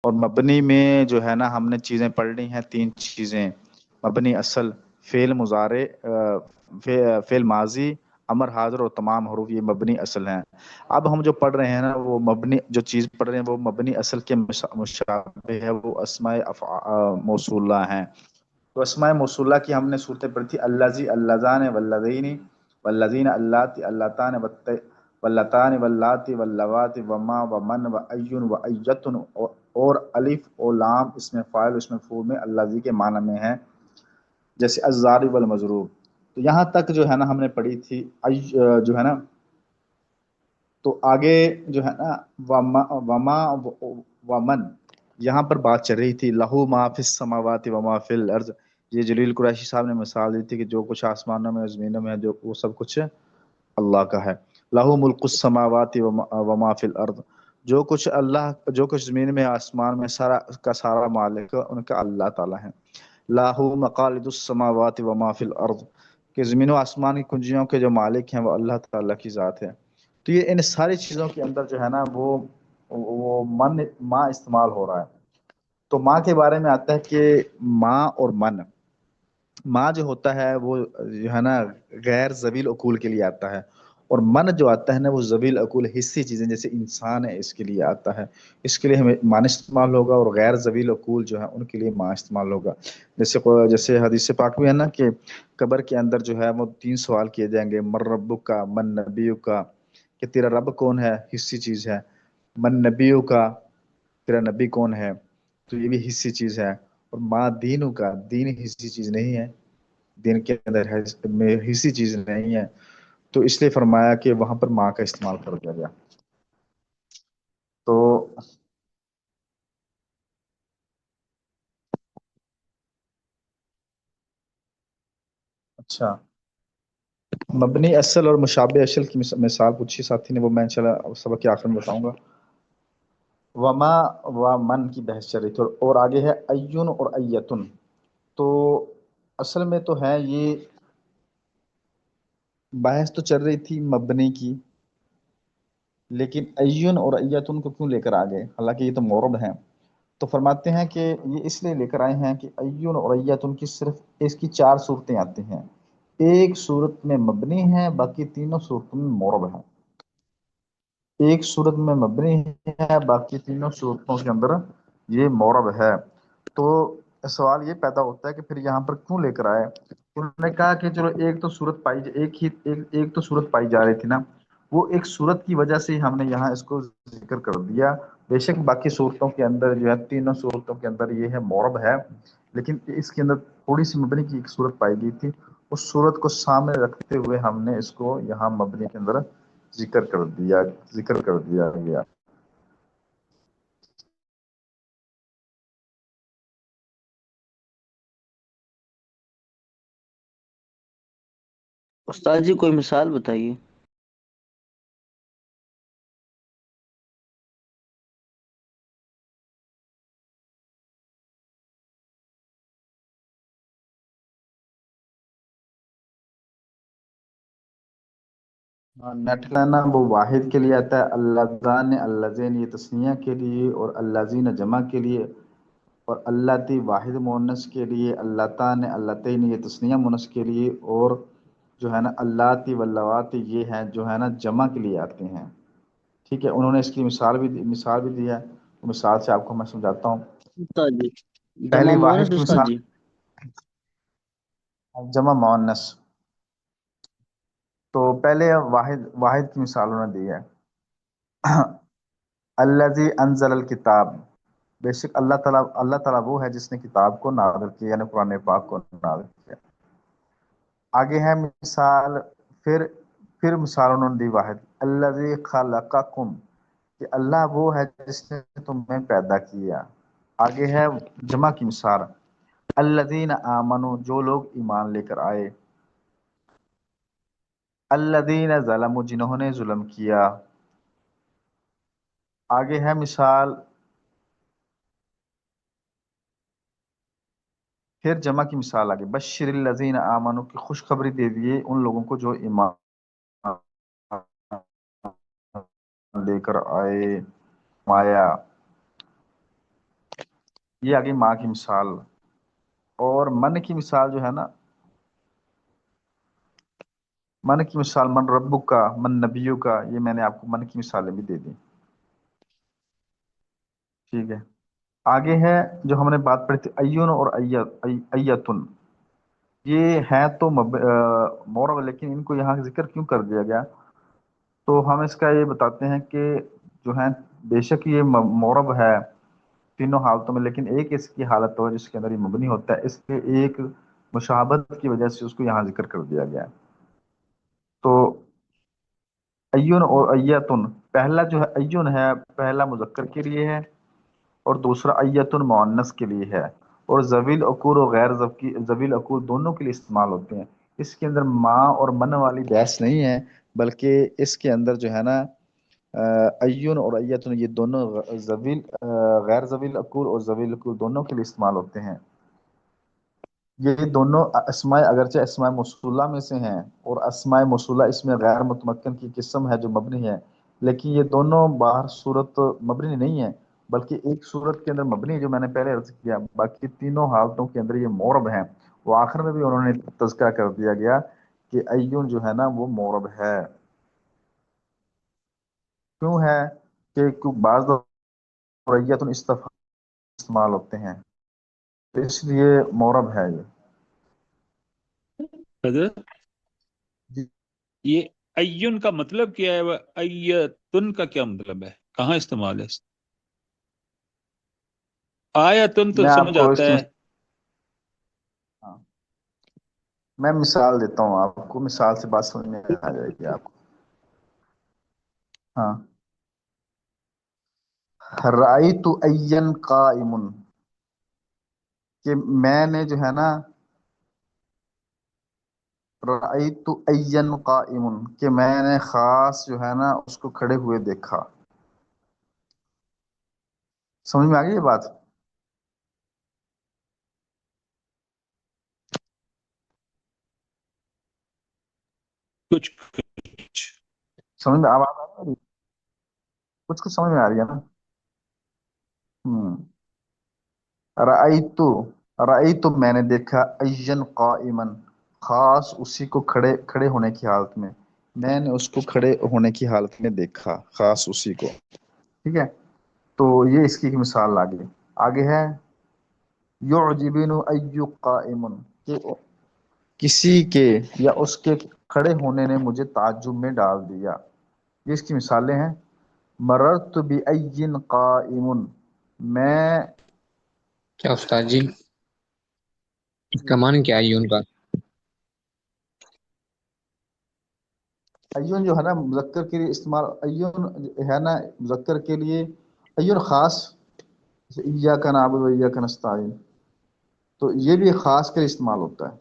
اور مبنی میں جو ہے نا ہم نے چیزیں پڑھ لی ہیں، تین چیزیں: مبنی اصل، فعل مضارع، فعل ماضی، امر حاضر، اور تمام حروف یہ مبنی اصل ہیں۔ اب ہم جو پڑھ رہے ہیں نا وہ مبنی جو چیز پڑھ رہے ہیں وہ مبنی اصل کے مشابہ ہے، وہ اسماء موصولہ ہیں۔ تو اسماء موصولہ کی ہم نے صورتیں پڑھی تھی: الذی، اللذان، والذین، والذین، اللاتی، اللاتان، واللتان، واللاتی، واللواتی، وما، ومن، وایٌ، وایۃ، اور الف اور لام اس میں فاعل اس میں مفعول میں الذی کے معنی میں ہے، جیسے الضارب والمضروب۔ تو یہاں تک جو ہے نا ہم نے پڑھی تھی جو ہے نا، تو آگے جو ہے نا وما ومن، یہاں پر بات چل رہی تھی لہو ما فی السماوات و ما فی الارض۔ یہ جلیل قریشی صاحب نے مثال دی تھی کہ جو کچھ آسمانوں میں زمینوں میں ہے جو وہ سب کچھ اللہ کا ہے۔ لہو ملک السماوات و ما فی الارض، جو کچھ زمین میں آسمان میں سارا کا سارا مالک ان کا اللہ تعالی ہے۔ لاہو مقالد السماوات و ما فی الارض، کہ زمین و آسمان کی کنجیوں کے جو مالک ہیں وہ اللہ تعالیٰ کی ذات ہے۔ تو یہ ان ساری چیزوں کے اندر جو ہے نا وہ ماں استعمال ہو رہا ہے۔ تو ماں کے بارے میں آتا ہے کہ ماں اور من، ماں جو ہوتا ہے وہ جو ہے نا غیر ذویل عقول کے لیے آتا ہے، اور من جو آتا ہے نا وہ ذویل عقول حصی چیزیں جیسے انسان ہے اس کے لیے آتا ہے۔ اس کے لیے ہمیں مان استعمال ہوگا، اور غیر ذویل عقول جو ہے ان کے لیے ماں استعمال ہوگا۔ جیسے حدیث پاک میں ہے نا کہ قبر کے اندر جو ہے وہ تین سوال کیے جائیں گے: من ربک کا، من نبیک کا، کہ تیرا رب کون ہے، حصی چیز ہے، من نبیوں کا، تیرا نبی کون ہے، تو یہ بھی حصی چیز ہے، اور ماں دینوں کا، دین حصی چیز نہیں ہے، دین کے اندر میں حصی چیز نہیں ہے۔ تو اس لیے فرمایا کہ وہاں پر ماں کا استعمال کر دیا گیا۔ تو اچھا، مبنی اصل اور مشابہ اصل کی مثال پوچھی ساتھی نے، وہ میں انشاءاللہ سبق کے آخر میں بتاؤں گا۔ وما و من کی بحث چل رہی تھی، اور آگے ہے ایون اور ایتن۔ تو اصل میں تو ہے یہ بحث تو چل رہی تھی مبنی کی، لیکن ایون اور ایتن کو کیوں لے کر آ گئے، حالانکہ یہ تو مورب ہیں؟ تو فرماتے ہیں کہ یہ اس لیے لے کر آئے ہیں کہ ایون اور ایتن کی صرف اس کی چار صورتیں آتی ہیں، ایک صورت میں مبنی ہے، باقی تینوں صورتوں میں مورب ہے۔ ایک صورت میں مبنی ہے، باقی تینوں صورتوں کے اندر یہ مورب ہے۔ تو سوال یہ پیدا ہوتا ہے کہ پھر یہاں پر کیوں لے کر آئے؟ انہوں نے کہا کہ چلو ایک تو صورت پائی ایک تو صورت پائی جا رہی تھی نا، وہ ایک صورت کی وجہ سے ہی ہم نے یہاں اس کو ذکر کر دیا۔ بے شک باقی صورتوں کے اندر جو ہے، تینوں صورتوں کے اندر یہ ہے مورب ہے، لیکن اس کے اندر تھوڑی سی مبنی کی ایک صورت پائی گئی تھی، اس صورت کو سامنے رکھتے ہوئے ہم نے اس کو یہاں مبنی کے اندر ذکر کر دیا گیا۔ استاد جی کوئی مثال بتائیے۔ نیٹ لانا وہ واحد کے لیے آتا ہے، اللذان اللذین یہ تسنیہ کے لیے، اور اللذین جمع کے لیے، اور اللاتی واحد مؤنث کے لیے، اللتان اللتین یہ تسنیہ مؤنث کے لیے، اور جو ہے نا اللاتی واللواتی یہ ہیں جو ہے نا جمع کے لیے آتے ہیں۔ ٹھیک ہے، انہوں نے اس کی مثال بھی دی ہے، تو مثال سے آپ کو میں سمجھاتا ہوں۔ استاد جی جمع پہلی مونس واحد کی استاد مثال، جی۔ جمع مؤنث، تو پہلے واحد کی مثال انہوں نے دی ہے: الذی انزل الکتاب، بے شک اللہ تعالیٰ وہ ہے جس نے کتاب کو نازل کیا، یعنی قرآن پاک کو نازل کیا۔ آگے ہے مثال، پھر مثال انہوں نے دی واحد: الذی خلقکم، کہ اللہ وہ ہے جس نے تمہیں پیدا کیا۔ آگے ہے جمع کی مثال: الذین آمنوا، جو لوگ ایمان لے کر آئے، الذین ظلموا، جنہوں نے ظلم کیا۔ آگے ہے مثال، پھر جمع کی مثال آگے: بشر الذین آمنوا، کی خوشخبری دے دیے ان لوگوں کو جو ایمان لے کر آئے، مایا۔ یہ آگے ماں کی مثال. اور من کی مثال جو ہے نا، من کی مثال من ربک کا، من نبیوں کا، یہ میں نے آپ کو من کی مثالیں بھی دے دی. ٹھیک ہے. آگے ہے جو ہم نے بات پڑھی تھی ایون اور ایتن. یہ ہے تو مورب، لیکن ان کو یہاں ذکر کیوں کر دیا گیا؟ تو ہم اس کا یہ بتاتے ہیں کہ جو ہے بے شک یہ مورب ہے تینوں حالتوں میں، لیکن ایک اس کی حالت ہو جس کے اندر یہ مبنی ہوتا ہے، اس کے ایک مشابہت کی وجہ سے اس کو یہاں ذکر کر دیا گیا ہے. تو ایون اور ایتن، پہلا جو ہے ایون ہے پہلا مذکر کے لیے ہے، اور دوسرا ایتن مؤنث کے لیے ہے. اور ذویل عقول اور غیر ذویل عقول دونوں کے لیے استعمال ہوتے ہیں. اس کے اندر ماں اور من والی بحث نہیں ہے، بلکہ اس کے اندر جو ہے نا ایون اور ایتن یہ دونوں غیر ذویل عقول اور ذویل عقول دونوں کے لیے استعمال ہوتے ہیں. یہ دونوں اسماء اگرچہ اسماء موصولہ میں سے ہیں، اور اسماء موصولہ اس میں غیر متمکن کی قسم ہے جو مبنی ہے، لیکن یہ دونوں باہر صورت مبنی نہیں ہے، بلکہ ایک صورت کے اندر مبنی ہے جو میں نے پہلے عرض کیا. باقی تینوں حالتوں کے اندر یہ مورب ہیں. وہ آخر میں بھی انہوں نے تذکرہ کر دیا گیا کہ ایون جو ہے نا وہ مورب ہے. کیوں ہے؟ کہ بعض ایتن استعمال ہوتے ہیں، تو اس لیے مورب ہے یہ. حضرت جی. یہ ایون کا مطلب کیا ہے، وہ ایتن کا کیا مطلب ہے، کہاں استعمال ہے؟ آیتن تو میں آپ سمجھ کو آتا اس کی ہے. ہاں، میں مثال دیتا ہوں آپ کو، مثال سے بات سمجھ میں آ جائے گی آپ کو. ہاں. رأیت این قائم، کہ میں نے جو ہے نا رأیت این قائم، کہ میں نے خاص جو ہے نا اس کو کھڑے ہوئے دیکھا. سمجھ میں آ گئی یہ بات؟ کچھ سمجھ میں آواز آ رہی ہے؟ کچھ کچھ سمجھ میں آ رہی ہے نا؟ رأیت رأیت میں نے دیکھا این قائما، خاص اسی کو کھڑے کھڑے ہونے کی حالت میں نے اس کو کھڑے ہونے کی حالت میں دیکھا، خاص اسی کو. ٹھیک ہے. تو یہ اس کی مثال آگے ہے یعجبن ای قائم، کہ کسی کے یا اس کے کھڑے ہونے نے مجھے تعجب میں ڈال دیا. یہ اس کی مثالیں ہیں. مررت بأی قائم، میں کیا استاد جی اس کا معنی کیا ہے ان کا؟ ایون جو ہے نا مذکر کے لیے استعمال، ایون ہے نا مذکر کے لیے، ایون خاص، ایاک نعبد و ایاک نستعین، تو یہ بھی خاص کے لیے استعمال ہوتا ہے.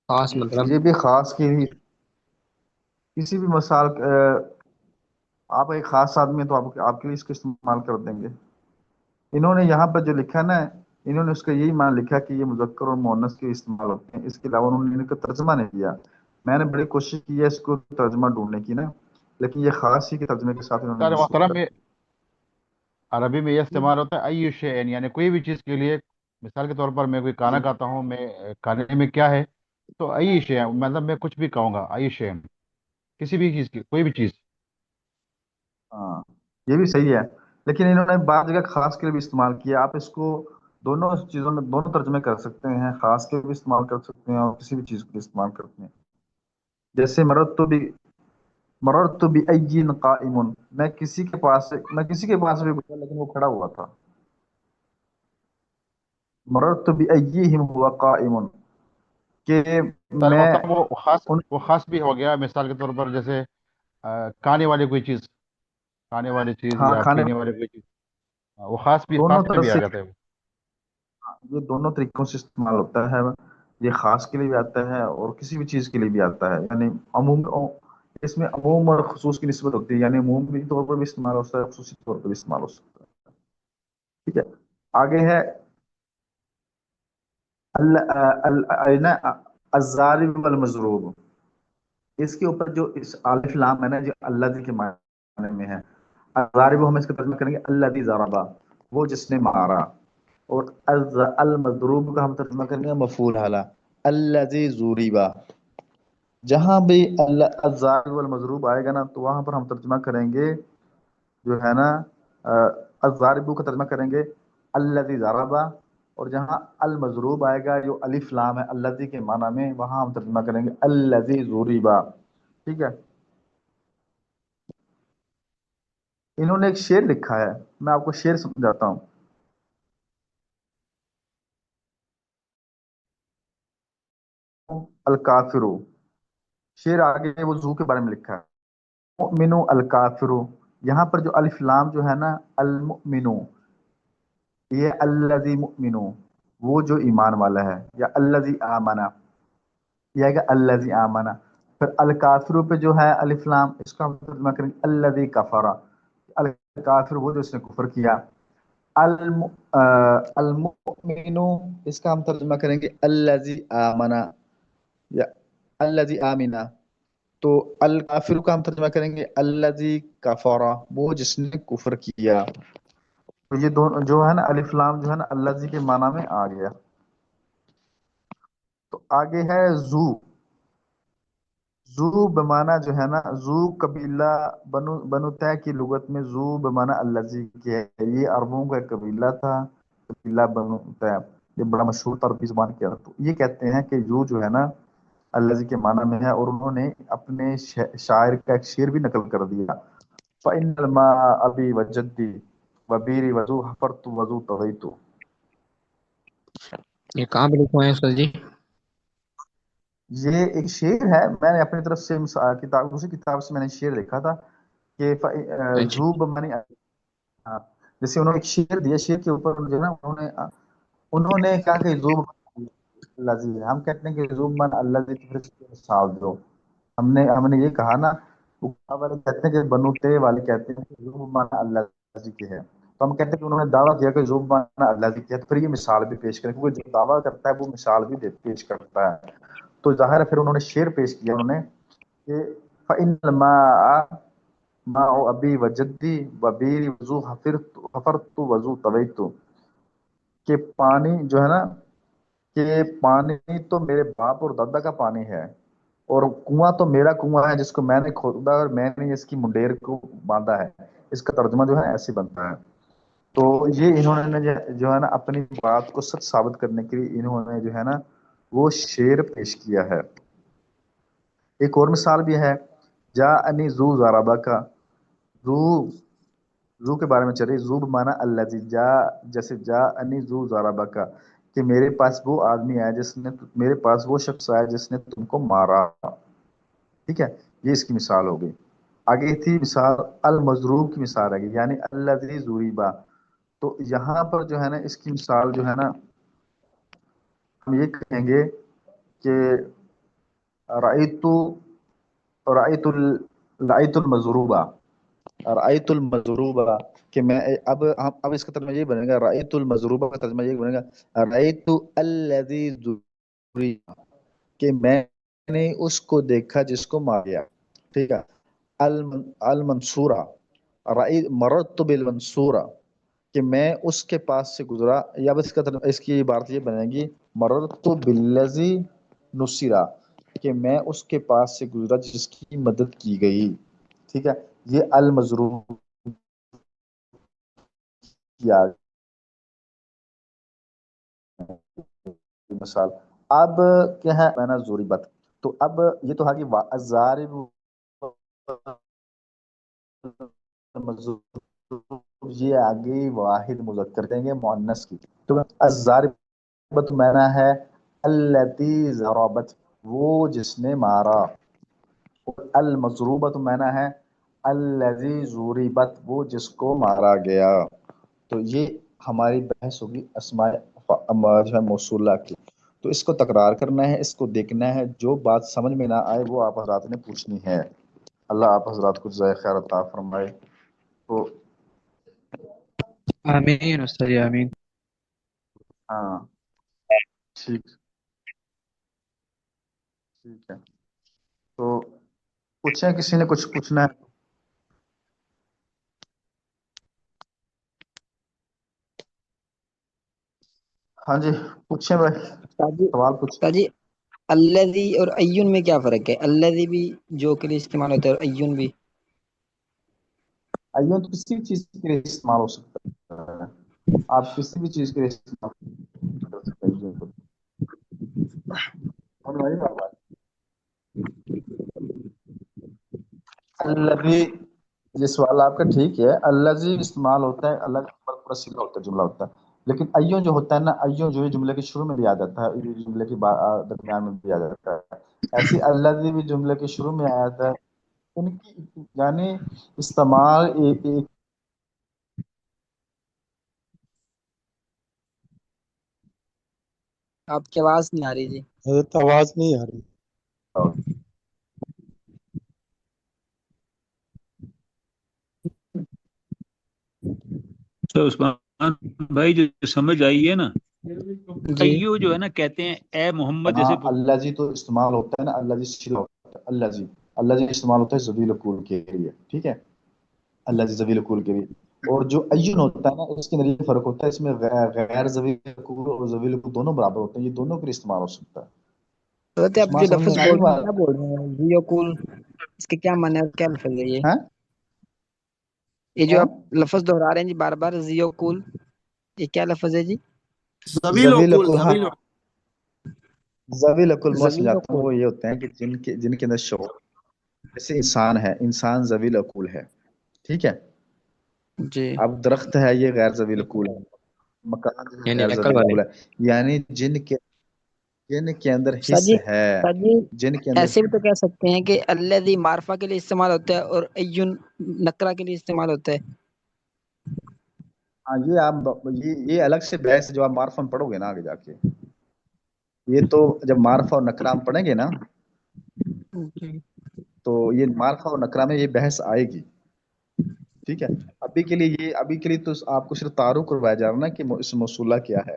خاص مطلب یہ بھی خاص کے لیے، کسی بھی مثال آپ ایک خاص آدمی ہے تو آپ کے لیے اس کو استعمال کر دیں گے. انہوں نے یہاں پر جو لکھا نا، انہوں نے اس کا یہی معنی لکھا کہ یہ مذکر اور مؤنث کے استعمال ہوتے ہیں، اس کے علاوہ انہوں نے ان کا ترجمہ نہیں کیا. میں نے بڑی کوشش کی ہے اس کو ترجمہ ڈھونڈنے کی نا، لیکن یہ خاص ہی کے ترجمے کے ساتھ انہوں نے منسوخ محترم کر میں دیا. عربی میں یہ استعمال ہوتا ہے ای شیئن، یعنی کوئی بھی چیز کے لیے. مثال کے طور پر میں کوئی کھانا کھاتا ہوں، میں کھانے میں کیا ہے تو ای شیئن، مطلب میں کچھ بھی کہوں گا ای شیئن، کسی بھی چیز کی کوئی بھی چیز. ہاں، یہ بھی صحیح ہے، لیکن انہوں نے بعض جگہ خاص کے لیے بھی استعمال کیا. آپ اس کو دونوں چیزوں میں دونوں ترجمے کر سکتے ہیں، خاص کے بھی استعمال کر سکتے ہیں اور کسی بھی چیز کو استعمال کرتے ہیں. جیسے مررت بأی قائم، میں کسی کے پاس بھی گزرا لیکن وہ کھڑا ہوا تھا. مررت بأیہم ہوا قائم، کہ میں مطلب ان وہ خاص بھی ہو گیا. مثال کے طور پر جیسے کھانے والی کوئی چیز، کھانے والی چیز ہاں یا کھانے پینے والی کوئی چیز، وہ خاص بھی، دونوں خاص میں طرح بھی آ سے، جاتا ہے وہ. یہ دونوں طریقوں سے استعمال ہوتا ہے. یہ خاص کے لیے بھی آتا ہے اور کسی بھی چیز کے لیے بھی آتا ہے. یعنی عموم اس میں عموم اور خصوص کی نسبت ہوتی ہے، یعنی عمومی طور پر بھی استعمال ہو سکتا ہے، خصوصی طور پر بھی استعمال ہو سکتا ہے. ٹھیک ہے. آگے ہے الضارب والمضروب. اس کے اوپر جو اس الف لام ہے نا، جو اللہ کے معنی میں ہے. ज़ारिबु हम इसका तर्जुमा करेंगे अल्लज़ी ज़रबा, वो जिसने मारा। और अल मज़रूब का हम तर्जुमा करेंगे मफ़ूल हाला, अल्लज़ी ज़ुरिबा। जहां भी अज़्ज़ारिब वल मज़रूब आएगा ना, तो वहां पर हम तर्जुमा करेंगे जो है ना अज़्ज़ारिबु का तर्जुमा करेंगे अल्लज़ी ज़रबा। और जहां अल मज़रूब आएगा जो अलिफ लाम है अल्लज़ी के माना में, वहां हम तर्जुमा करेंगे अल्लज़ी ज़ुरिबा। ठीक है। इन्होंने एक शेर लिखा है, मैं आपको शेर समझाता हूँ। अल काफिरू, शेर आगे वो जू के बारे में लिखा है। मुमिनु अल काफिरू, यहाँ पर जो अलिफ लाम जो है ना, अल मुमिनु, ये अल्लज़ी मुमिनु, वो जो ईमान वाला है, या अल्लज़ी आमना, ये आएगा अल्लज़ी आमना। फिर अल काफिरू पे जो है अलिफ लाम, इसका हम तर्जुमा करेंगे अल्लज़ी कफरा। अल काफिर वो जो उसने कुफर किया। अल अल मुमिनु, इसका हम तर्जुमा करेंगे अल्लज़ी आमना या अल्लज़ी आमिना। तो अल काफिर का हम तर्जुमा करेंगे अल्लज़ी कफरा, वो जिसने कुफर किया। तो ये दोनों जो है ना अलिफ लाम जो है ना अल्लज़ी के माना में आ गया। तो आगे है जू। जू बमाना जो है ना, जू कबीला बनु बनु तय की लुगत में जू बमाना अल्लज़ी की है। ये अरबों का एक कबीला था, कबीला बनु तय, ये बड़ा मशहूर था अरबी जुबान के। तो ये कहते हैं कि जू जो है ना अल्लज़ी के माना में है, और उन्होंने अपने शायर का एक शेर भी नकल कर दिया। फ़इन्नल मा अबी वजद्दी वबीरी वजू हफरतु वजू तवैतु। ये कहाँ पे लिखा है उस्ताद जी? ये एक शेर है, मैंने अपनी तरफ से किताब, उसी किताब से मैंने शेर देखा था कि अच्छा जूब मानी, हाँ, जैसे उन्होंने एक शेर दिया, शेर के ऊपर जो है ना उन्होंने कहा कि जूब लजी, हम कहते हैं कि जूब मन अल्लाह, तो फिर इसकी मिसाल दो। हमने हमने ये कहा ना, वो वाले कहते हैं कि बनु ते वाले कहते हैं कि जूब मन अल्लाह जी की है, तो हम कहते हैं कि उन्होंने दावा किया कि जूब मन अल्लाह जी की है, तो फिर ये मिसाल भी पेश करें, क्योंकि जो दावा करता है वो मिसाल भी पेश करता है। तो जाहिर है फिर उन्होंने शेर पेश किया उन्होंने कि फ़इन्नल माअ माअ अबी व जद्दी व बीरी वज़ू हफ़रतु वज़ू तवैतु, कि पानी जो है ना, कि पानी तो मेरे बाप और दादा का पानी है, और कुआं तो मेरा कुआं है जिसको मैंने खोदा और मैंने इसकी मुंडेर को बांधा है। इसका तर्जुमा जो है ऐसे बनता है। तो ये इन्होंने जो है ना अपनी बात को सच साबित करने के लिए इन्होंने जो है ना वो शेर पेश किया है। एक और मिसाल भी है, जा अनी जू ज़राबा का। जू, जू के बारे में चले, जू माना अल्लज़ी, जा जैसे जा अनी जू ज़राबा का, कि मेरे पास वो आदमी आया जिसने, मेरे पास वो शख्स आया जिसने तुमको मारा। ठीक है, ये इसकी मिसाल हो गई। आगे थी मिसाल अल मजरूब की मिसाल आ गई, यानी अल्लज़ी ज़ुरिबा। तो यहाँ पर जो है ना इसकी मिसाल जो है ना, हम ये कहेंगे कि राइतु राइतुल राइतुल मजरूबा, राइतुल मजरूबा, कि मैं अब हम अब इसका तर्जुमा ये बनेगा, राइतुल मजरूबा का तर्जुमा ये बनेगा राइतु अल्लज़ी ज़ुरिबा, कि मैंने उसको देखा जिसको मार गया। ठीक है। अल अल मंसूरा, राई मरतु बिल मंसूरा, कि मैं उसके पास से गुजरा, या बस इसकी इबारत ये बनेगी मरतु बिल्लज़ी नुसिरा, कि मैं उसके पास से गुजरा जिसकी मदद की गई। ठीक है। ये अल मजरूब किया मिसाल। अब क्या है मैंने ज़ुरिबत, तो अब ये तो है कि ज़ारिब मजरूब, ये आगे वाहिद मुज़क्कर देंगे मुअन्नस की। तो अज़्ज़ारिबत माना है अल्लती ज़रबत, वो जिसने मारा। अल मजरूबत माना है अल्लज़ी ज़ुरिबत, वो जिसको मारा गया। तो ये हमारी बहस होगी अस्माए जो है मौसूला की। तो इसको तकरार करना है, इसको देखना है, जो बात समझ में ना आए वो आप हजरात ने पूछनी है। अल्लाह आप हजरात को जज़ाए खैर अता फरमाए। तो आमीन उस्ताद जी, आमीन। हाँ, ठीक, ठीक है। तो पूछें, किसी ने कुछ पूछना है? हाँ जी, पूछे भाई, उस्ताद जी सवाल पूछे। उस्ताद जी अल्लज़ी और अय्युन में क्या फर्क है? अल्लज़ी भी जो के लिए इस्तेमाल होता है और अय्युन भी। अय्युन तो किसी भी चीज के लिए इस्तेमाल हो सकता है, आप किसी भी चीज के लिए इस्तेमाल कर सकते हैं अय्युन को। समझ में आई ना बात? अल्लज़ी, ये सवाल आपका ठीक है। अल्लज़ी इस्तेमाल होता है, अलग पूरा सीधा होता है, जुमला होता है। लेकिन अय्युन जो होता है ना, अय्युन जो है जुमले के शुरू में भी आ जाता है, ये जुमले के दरमियान में भी आ जाता है। ऐसे अल्लज़ी भी जुमले के शुरू में आ जाता है। उनकी यानी इस्तेमाल एक आपकी आवाज नहीं आ रही जी। हजरत आवाज नहीं आ रही। तो उस्मान भाई जो समझ आई है ना, जी अय्यू जो है ना कहते हैं ए मोहम्मद, जैसे हाँ, अल्लज़ी तो इस्तेमाल होता है ना, अल्लज़ी सीधा होता है, अल्लज़ी अल्लज़ी इस्तेमाल होता है ज़वील कुल के लिए, ठीक है, अल्लज़ी ज़वील कुल के लिए। और जो अय्युन होता है ना, इसके अंदर ये फर्क होता है, इसमें गैर ज़वील कुल और ज़वील कुल दोनों बराबर होते हैं, ये दोनों के लिए इस्तेमाल हो सकता है। तो आप उस्मान जो समझ लफ्ज में आई बोल रहे हैं क्या बात बोल रहे हैं? जियोकुल, इसके क्या माने है, क्या लफ्ज है ये? है? ये जो हाँ? आप लफ्ज दोहरा रहे हैं जी बार बार, जियोकुल, ये क्या लफ्ज है जी? ज़वील कुल, हाँ, ज़वील कुल मैं समझाता हूँ, ज़वीकुल। वो ये होते हैं कि जिनके जिनके अंदर शऊर, जैसे इंसान है, इंसान ज़वील कुल है, ठीक है। जी अब दरख्त है, ये गैर ज़वील कुल है, मकान जो है यानी गैर अकल ज़वील वाले। कुल है। यानी जिनके अंदर सर हिस्स जी है, सर जी जिनके अंदर, ऐसे भी तो कह सकते हैं कि अल्लज़ी मारफा के लिए इस्तेमाल होता है और अय्युन नकरा के लिए इस्तेमाल होता है। हाँ, ये आप ये अलग से बहस है, जो आप मार्फा में पढ़ोगे ना आगे जाके, ये तो जब मार्फा और नकरा हम पढ़ेंगे ना, जी तो ये मार्फा और नकरा में ये बहस आएगी, ठीक है। अभी के लिए तो आपको सिर्फ तारुफ करवाया जा रहा है ना कि इस मौसूला क्या है।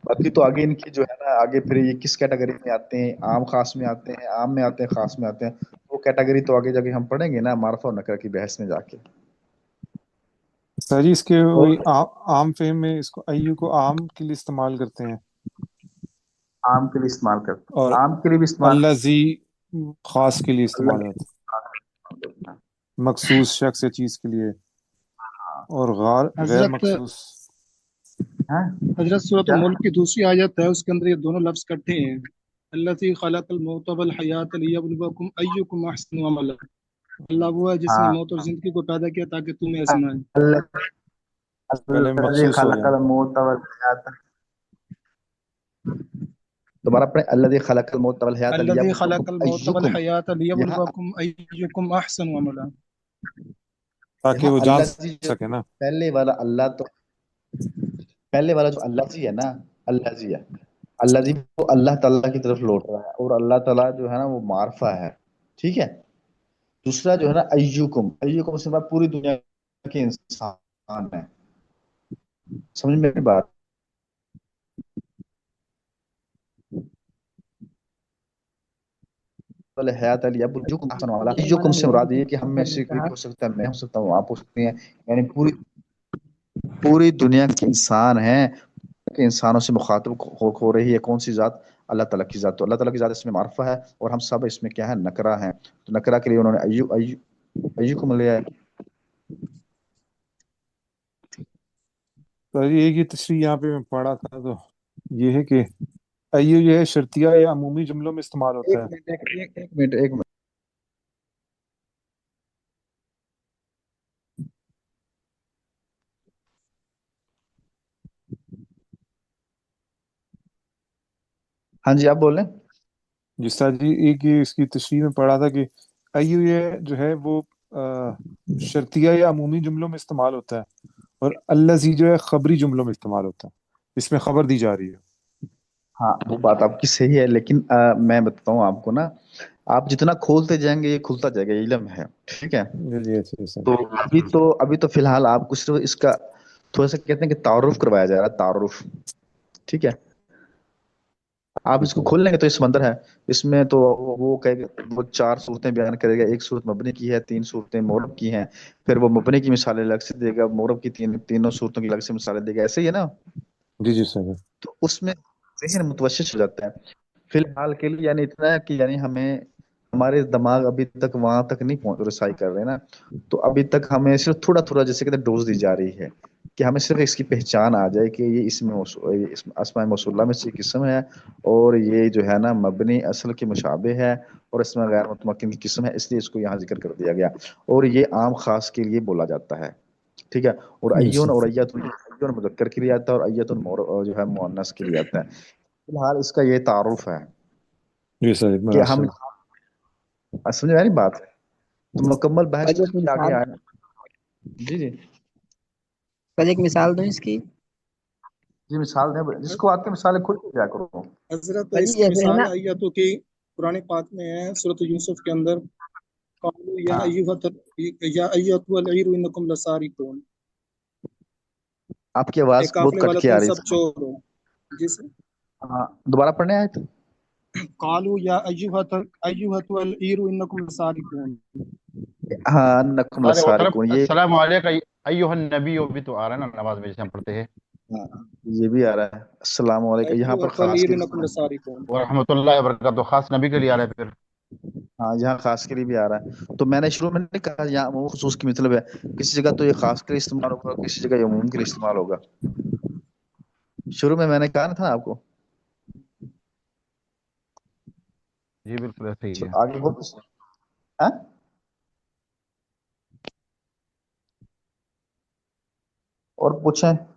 बाकी तो आगे इनकी जो है ना, आगे फिर ये किस कैटेगरी में आते हैं, आम खास में आते हैं, आम में आते हैं, खास में आते हैं, वो कैटेगरी तो आगे जाके हम पढ़ेंगे ना, मार्फा और नकरा की बहस में जाके। सर जी इसके और वही आम फेम में इसको अय्यू को आम के लिए इस्तेमाल करते हैं आम के लिए इस्तेमाल करते और हैं, आम के लिए भी इस्तेमाल अल्लज़ी खास के लिए अल्लाह इस्तेमाल के होता लिए। है, मखसूस शख्स या चीज के लिए, और गैर हजरत मखसूस। हैं? हजरत सूरत क्या? मुल्क की दूसरी आयत है, उसके अंदर ये दोनों लफ्ज इकट्ठे हैं। अल्लज़ी खलक़ल मौत वल हयात लियब्लुवकुम अय्युकुम अहसनु अमला। अल्लाह वो है जिसने हाँ, मौत और जिंदगी को पैदा किया ताकि तुम्हें आजमाए। पहले अल्लज़ी मखसूस हो जाए। खलक़ल मौत वल हयात, दोबारा पढ़ें, अल्लज़ी खलक़ल मौत वल हयात अल्लज़ी लियब्लुवकुम खलक़ल मौत वल अय्युकुम। हयात यहाँ लियब्लुवकुम अय्युकुम अहसनु अमला। ताकि यहाँ वो जान अल्लज़ी जो सके ना। पहले वाला अल्लाह, तो पहले वाला जो अल्लज़ी है ना, अल्लज़ी है, अल्लज़ी वो अल्लाह ताला की तरफ लौट रहा है, और अल्लाह ताला जो है ना वो मारफा है, ठीक है। दूसरा जो है ना अय्युकुम, अय्युकुम से मतलब पूरी दुनिया के इंसान है, समझ में मेरी बात? वाले हयात अली अब जो अहसन वाला ये जो हमारा कुम से नहीं मुराद ये है कि हम में सर ने से कोई कहा। भी हो सकता है, मैं हो सकता हूँ, आप हो सकते हैं, यानी पूरी पूरी दुनिया के इंसान हैं, कि इंसानों से मुखातब हो रही है कौन सी जात? अल्लाह ताला की जात। तो अल्लाह ताला की जात इसमें मारफा है, और हम सब इसमें क्या है, नकरा है। तो नकरा के लिए उन्होंने अय्यू अय्यू अय्यू को लिया है। सर जी एक ही तशरीह यहाँ पे मैं पढ़ा था, तो ये है कि अय्यू जो है शर्तिया या अमूमी जुमलों में इस्तेमाल होता एक है। मिनट एक मिनट एक मिनट। हाँ जी, आप बोलें। जिस तरह जी एक ये इसकी तशरीह में पढ़ा था कि अय्यू ये जो है वो शर्तिया या अमूमी जुमलों में इस्तेमाल होता है, और अल्लज़ी जो है खबरी जुमलों में इस्तेमाल होता है, इसमें खबर दी जा रही है। हाँ, वो बात आपकी सही है, लेकिन मैं बताता हूँ आपको ना, आप जितना खोलते जाएंगे ये खुलता जाएगा, ये इल्म है, ठीक है। जी जी ऐसे ऐसे। तो अभी तो फिलहाल आपको सिर्फ इसका थोड़ा सा कहते हैं कि तारुफ करवाया जा रहा है, तारुफ, ठीक है। आप इसको खोल लेंगे तो ये समंदर है, इसमें तो वो कहेगा, वो चार सूरतें बयान करेगा, एक सूरत मबनी की है, तीन सूरतें मोरब की हैं, फिर वो मबनी की मिसालें अलग से देगा, मोरब की तीनों सूरतों की अलग से मिसालें देगा, ऐसे ही है ना। जी जी सर। तो उसमें जहन मुतवशिश हो जाता है। फिलहाल के लिए यानी इतना है कि यानी हमें हमारे दिमाग अभी तक वहां तक नहीं पहुंच रसाई कर रहे ना, तो अभी तक हमें सिर्फ थोड़ा थोड़ा जैसे कहते हैं डोज दी जा रही है कि हमें सिर्फ इसकी पहचान आ जाए कि ये इसमें अस्माए मौसूला में से किस्म है, और ये जो है ना मबनी असल के मुशाबे है, और इसमें गैर मुतमक्किन की किस्म है, इसलिए इसको यहाँ जिक्र कर दिया गया। और ये आम खास के लिए बोला जाता है, ठीक है। और जी अय्युन सर। और अय्यतुन, अय्युन मुज़क्कर के लिए आता है और अय्यतुन जो है मुअन्नस के लिए आता है। फिलहाल इसका ये तारुफ है जी सर कि इत्मीनान हम सर। समझ में आ रही बात है, तो मुकम्मल बहस सर एक तो आगे मिसाल, आए। जी जी सर एक मिसाल दूं इसकी। जी, मिसाल दें, जिसको आती है मिसालें खुद दिया करो। हजरत सर जी इसकी जैसे है मिसाल ना, आयतों की कुरान पाक में है, सूरत यूसुफ के अंदर, कालू या हाँ, अय्युहल ईर इन्नकुम लसारिकून, आपकी आवाज एक बहुत काफले कट वाला के आ तुम रही सब है। चोर हो। जी सर। हाँ, दोबारा पढ़ने आए थे। कालू या अय्युहल ईर इन्नकुम लसारिकून। हाँ, नकुम अरे वो तरफ लसारिकून, ये अस्सलाम वालेकुम अय्युहन नबी भी तो आ रहा है ना नमाज में जैसे हम पढ़ते हैं। हाँ, ये भी आ रहा है। अस्सलाम वालेकुम, यहाँ पर अय्युहल खास ईर के इन्नकुम लिए, लसारिकून। और रहमतुल्लाहि व बरकातहू खास नबी के लिए आ रहा है फिर। हाँ यहाँ खास के लिए भी आ रहा है। तो मैंने शुरू में नहीं कहा यहाँ वो खुसूस की मतलब है, किसी जगह तो ये खास के लिए इस्तेमाल होगा, किसी जगह ये उमूम के लिए इस्तेमाल होगा। शुरू में मैंने कहा था आपको। जी बिल्कुल ऐसे ही तो है। आगे वो हाँ? और पूछें।